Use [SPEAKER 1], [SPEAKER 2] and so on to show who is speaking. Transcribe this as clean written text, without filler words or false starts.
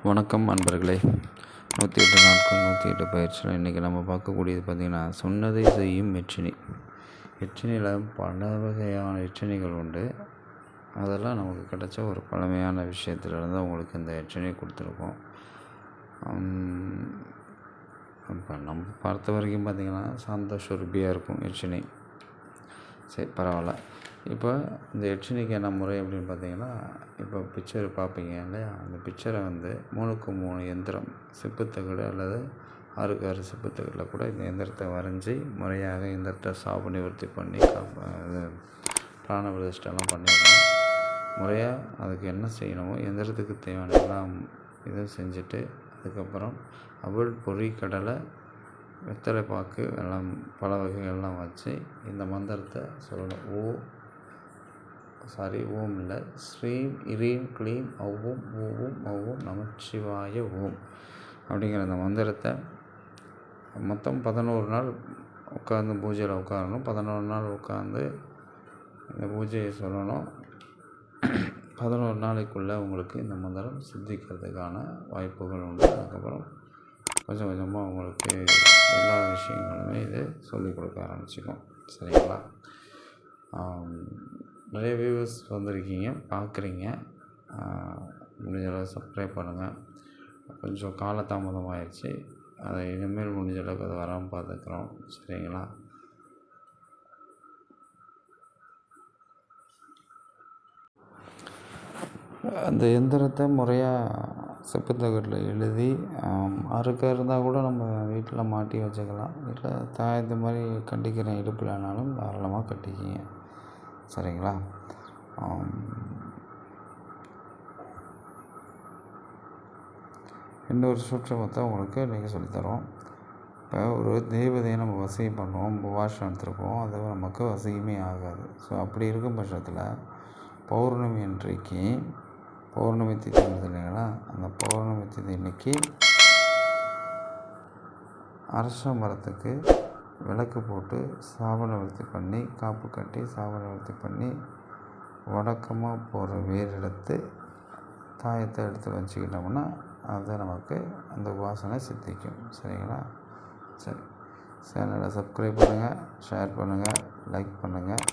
[SPEAKER 1] வணக்கம் அன்பர்களே. 108 நாட்கள் 108 பயிற்சியில் இன்றைக்கி நம்ம பார்க்கக்கூடியது பார்த்திங்கன்னா, சொன்னதை செய்யும் எச்சினி. எச்சினியில் பல வகையான எச்சினிகள் உண்டு. அதெல்லாம் நமக்கு கிடைச்ச ஒரு பழமையான விஷயத்துலேருந்து அவங்களுக்கு இந்த எச்சினி கொடுத்துருக்கோம். இப்போ நம்ம பார்த்த வரைக்கும் பார்த்திங்கன்னா சாந்த சுரபியாக இருக்கும் எச்சினி. சரி, பரவாயில்ல. இப்போ இந்த எச்சினிக்கு என்ன முறை அப்படின்னு பார்த்தீங்கன்னா, இப்போ பிக்சர் பார்ப்பீங்க இல்லையா, அந்த பிக்சரை 3க்கு 3 எந்திரம் சிப்புத்தகடு அல்லது 6க்கு 6 சிப்புத்தகடில் கூட இந்த எந்திரத்தை வரைஞ்சி முறையாக எந்திரத்தை சாப்பு நிவர்த்தி பண்ணி இது பிராண பிரதிஷ்டெல்லாம் பண்ணிடணும். முறையாக அதுக்கு என்ன செய்யணுமோ எந்திரத்துக்கு தேவையான எல்லாம் இதுவும் செஞ்சுட்டு, அதுக்கப்புறம் அவல் பொறி கடலை வெத்தலை பாக்கு எல்லாம் பல வகைகள்லாம் வச்சு இந்த மந்திரத்தை சொல்லணும். ஓம் இல்லை, ஸ்ரீம் இரீம் க்ளீம் ஔவும் ஊவும் ஔவும் நமச்சிவாய ஓம் அப்படிங்கிற அந்த மந்திரத்தை மொத்தம் 11 நாள் உட்காந்து பூஜையில் உட்காரணும். 11 நாள் உட்காந்து இந்த பூஜையை சொல்லணும். 11 நாளைக்குள்ளே உங்களுக்கு இந்த மந்திரம் சித்திக்கிறதுக்கான வாய்ப்புகள் உண்டு. அதுக்கப்புறம் கொஞ்சம் கொஞ்சமாக உங்களுக்கு எல்லா விஷயங்களுமே இது சொல்லிக் கொடுக்க ஆரம்பிச்சிக்கும். சரிங்களா? நிறைய வியூவர்ஸ் வந்திருக்கீங்க, பார்க்குறீங்க. முடிஞ்ச அளவு சப்ஸ்கிரைப் பண்ணுங்கள். கொஞ்சம் காலதாமதம் ஆயிடுச்சு, அதை இனிமேல் முடிஞ்ச அளவுக்கு அது வராமல் பார்த்துக்குறோம். சரிங்களா? அந்த எந்திரத்தை முறையாக செப்புத்தகட்டில் எழுதி 6க்கு இருந்தால் கூட நம்ம வீட்டில் மாட்டி வச்சுக்கலாம். வீட்டில் தாயத்து மாதிரி கட்டிக்கிற இடுப்புலனாலும் தாராளமாக கட்டிக்கிங்க. சரிங்களா? இன்னொரு சூட்சமத்தை உங்களுக்கு இன்றைக்கி சொல்லித்தரோம். இப்போ ஒரு தெய்வதையை நம்ம வசியம் பண்ணுவோம், உபவாசம் எடுத்துருப்போம், அது நமக்கு வசியமே ஆகாது. ஸோ அப்படி இருக்கும் பட்சத்தில் பௌர்ணமி அன்றைக்கு, பௌர்ணமி திதி வருது இல்லைங்களா, அந்த பௌர்ணமி திதி அன்னைக்கு அரச மரத்துக்கு விளக்கு போட்டு சாபநிவர்த்தி பண்ணி, காப்பு கட்டி சாபநிவர்த்தி பண்ணி, வழக்கமாக போகிற வேறு எடுத்து தாயத்தை எடுத்து வச்சுக்கிட்டோம்னா அது நமக்கு அந்த வாசனை சித்திக்கும். சரிங்களா? சரி, சேனலை சப்ஸ்கிரைப் பண்ணுங்கள், ஷேர் பண்ணுங்கள், லைக் பண்ணுங்கள்.